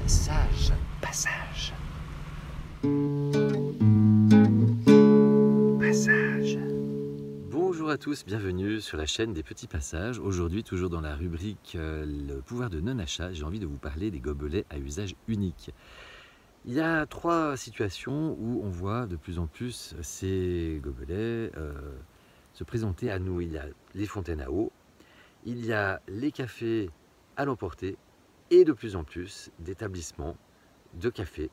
Passage. Bonjour à tous, bienvenue sur la chaîne des petits passages. Aujourd'hui, toujours dans la rubrique le pouvoir de non-achat, j'ai envie de vous parler des gobelets à usage unique. Il y a trois situations où on voit de plus en plus ces gobelets se présenter à nous. Il y a les fontaines à eau, il y a les cafés à l'emporter et de plus en plus d'établissements de café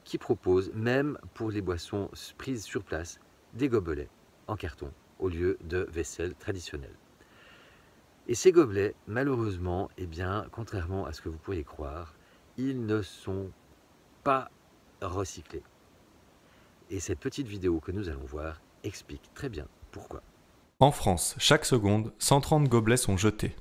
qui proposent, même pour les boissons prises sur place, des gobelets en carton au lieu de vaisselle traditionnelle. Et ces gobelets, malheureusement, eh bien, contrairement à ce que vous pourriez croire, ils ne sont pas recyclés. Et cette petite vidéo que nous allons voir explique très bien pourquoi. En France, chaque seconde, 130 gobelets sont jetés,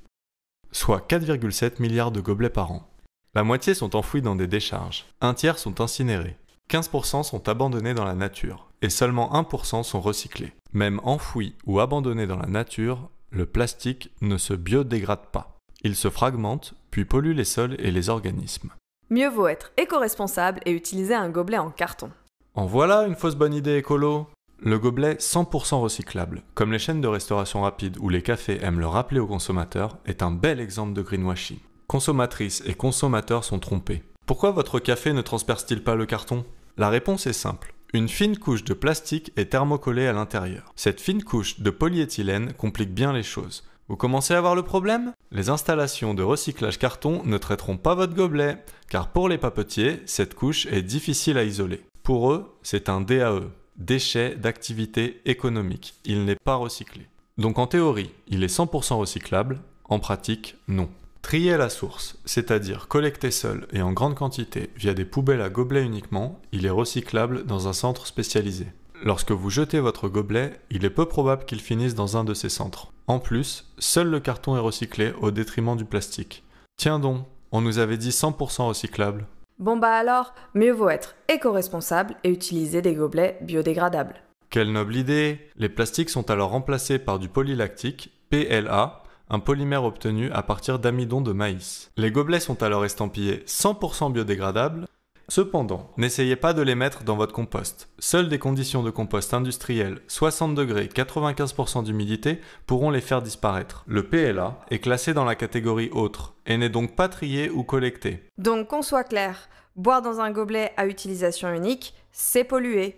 soit 4,7 milliards de gobelets par an. La moitié sont enfouis dans des décharges, un tiers sont incinérés, 15% sont abandonnés dans la nature, et seulement 1% sont recyclés. Même enfouis ou abandonnés dans la nature, le plastique ne se biodégrade pas. Il se fragmente, puis pollue les sols et les organismes. Mieux vaut être éco-responsable et utiliser un gobelet en carton. En voilà une fausse bonne idée écolo! Le gobelet 100% recyclable, comme les chaînes de restauration rapide ou les cafés aiment le rappeler aux consommateurs, est un bel exemple de greenwashing. Consommatrices et consommateurs sont trompés. Pourquoi votre café ne transperce-t-il pas le carton? La réponse est simple. Une fine couche de plastique est thermocollée à l'intérieur. Cette fine couche de polyéthylène complique bien les choses. Vous commencez à voir le problème? Les installations de recyclage carton ne traiteront pas votre gobelet, car pour les papetiers, cette couche est difficile à isoler. Pour eux, c'est un DAE, déchet d'activité économique. Il n'est pas recyclé. Donc en théorie, il est 100% recyclable, en pratique, non. Trier à la source, c'est-à-dire collecter seul et en grande quantité via des poubelles à gobelets uniquement, il est recyclable dans un centre spécialisé. Lorsque vous jetez votre gobelet, il est peu probable qu'il finisse dans un de ces centres. En plus, seul le carton est recyclé au détriment du plastique. Tiens donc, on nous avait dit 100% recyclable. Bon bah alors, mieux vaut être éco-responsable et utiliser des gobelets biodégradables. Quelle noble idée! Les plastiques sont alors remplacés par du polylactique, PLA, un polymère obtenu à partir d'amidon de maïs. Les gobelets sont alors estampillés 100% biodégradables. Cependant, n'essayez pas de les mettre dans votre compost. Seules des conditions de compost industriel 60 degrés, 95% d'humidité pourront les faire disparaître. Le PLA est classé dans la catégorie autre et n'est donc pas trié ou collecté. Donc qu'on soit clair, boire dans un gobelet à utilisation unique, c'est polluer.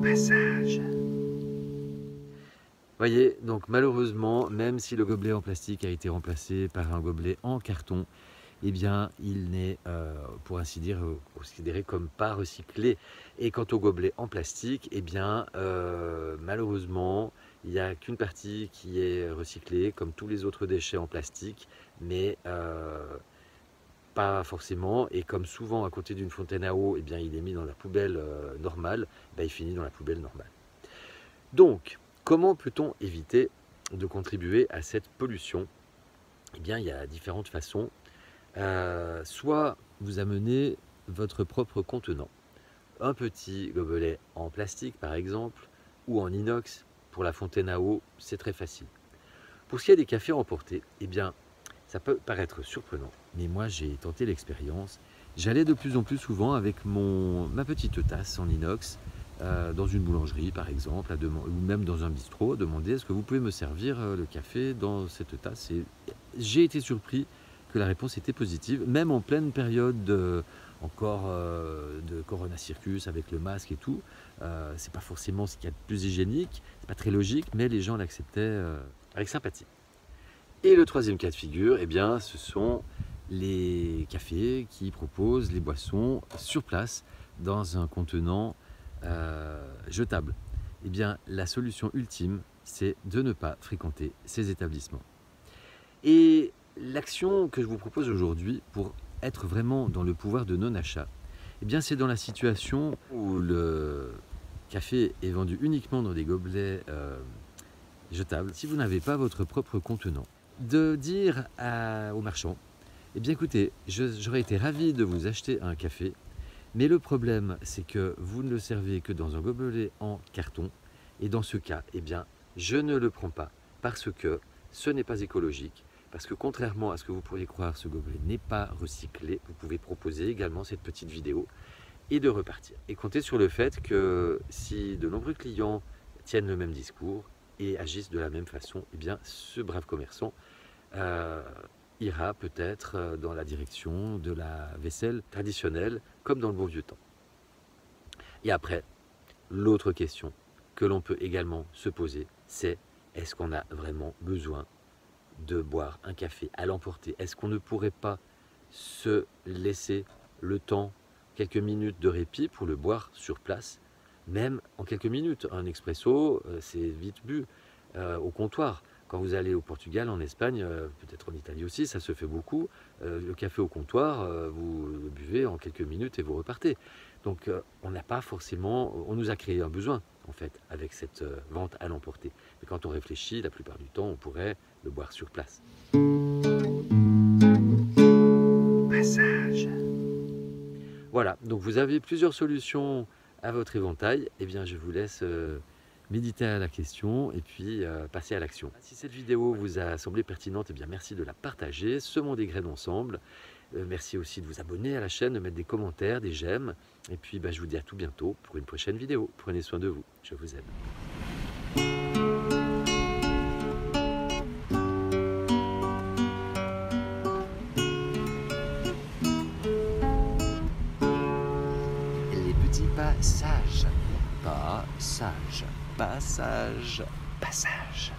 Passage. Voyez, donc malheureusement, même si le gobelet en plastique a été remplacé par un gobelet en carton, eh bien, il n'est, pour ainsi dire, considéré comme pas recyclé. Et quant au gobelet en plastique, eh bien, malheureusement, il n'y a qu'une partie qui est recyclée, comme tous les autres déchets en plastique, mais pas forcément. Et comme souvent, à côté d'une fontaine à eau, eh bien, il est mis dans la poubelle normale, ben, il finit dans la poubelle normale. Donc, comment peut-on éviter de contribuer à cette pollution? Eh bien, il y a différentes façons. Soit vous amenez votre propre contenant, un petit gobelet en plastique par exemple, ou en inox. Pour la fontaine à eau, c'est très facile. Pour ce qui est des cafés emportés, eh bien, ça peut paraître surprenant, mais moi j'ai tenté l'expérience. J'allais de plus en plus souvent avec ma petite tasse en inox, dans une boulangerie par exemple, ou même dans un bistrot, demander est-ce que vous pouvez me servir le café dans cette tasse. Et j'ai été surpris que la réponse était positive, même en pleine période de Corona Circus avec le masque et tout. C'est pas forcément ce qu'il y a de plus hygiénique, c'est pas très logique, mais les gens l'acceptaient avec sympathie. Et le troisième cas de figure, eh bien, ce sont les cafés qui proposent les boissons sur place dans un contenant jetable. Eh bien, la solution ultime, c'est de ne pas fréquenter ces établissements. Et l'action que je vous propose aujourd'hui pour être vraiment dans le pouvoir de non-achat, eh bien, c'est dans la situation où le café est vendu uniquement dans des gobelets jetables. Si vous n'avez pas votre propre contenant, de dire aux marchands, eh bien écoutez, j'aurais été ravi de vous acheter un café, mais le problème c'est que vous ne le servez que dans un gobelet en carton, et dans ce cas, eh bien, je ne le prends pas parce que ce n'est pas écologique, Parce que contrairement à ce que vous pourriez croire, ce gobelet n'est pas recyclé. Vous pouvez proposer également cette petite vidéo et de repartir. Et comptez sur le fait que si de nombreux clients tiennent le même discours et agissent de la même façon, eh bien ce brave commerçant ira peut-être dans la direction de la vaisselle traditionnelle, comme dans le bon vieux temps. Et après, l'autre question que l'on peut également se poser, c'est est-ce qu'on a vraiment besoin de boire un café à l'emporter? Est-ce qu'on ne pourrait pas se laisser le temps, quelques minutes de répit pour le boire sur place, même en quelques minutes? Un expresso, c'est vite bu au comptoir. Quand vous allez au Portugal, en Espagne, peut-être en Italie aussi, ça se fait beaucoup. Le café au comptoir, vous le buvez en quelques minutes et vous repartez. Donc on n'a pas forcément, on nous a créé un besoin en fait avec cette vente à l'emporter. Mais quand on réfléchit, la plupart du temps, on pourrait le boire sur place. Passage. Voilà, donc vous avez plusieurs solutions à votre éventail. Eh bien, je vous laisse méditer à la question et puis passer à l'action. Si cette vidéo vous a semblé pertinente, eh bien merci de la partager, semons des graines ensemble. Merci aussi de vous abonner à la chaîne, de mettre des commentaires, des j'aime. Et puis je vous dis à tout bientôt pour une prochaine vidéo. Prenez soin de vous, je vous aime. Les petits passages, passage, passage, passage.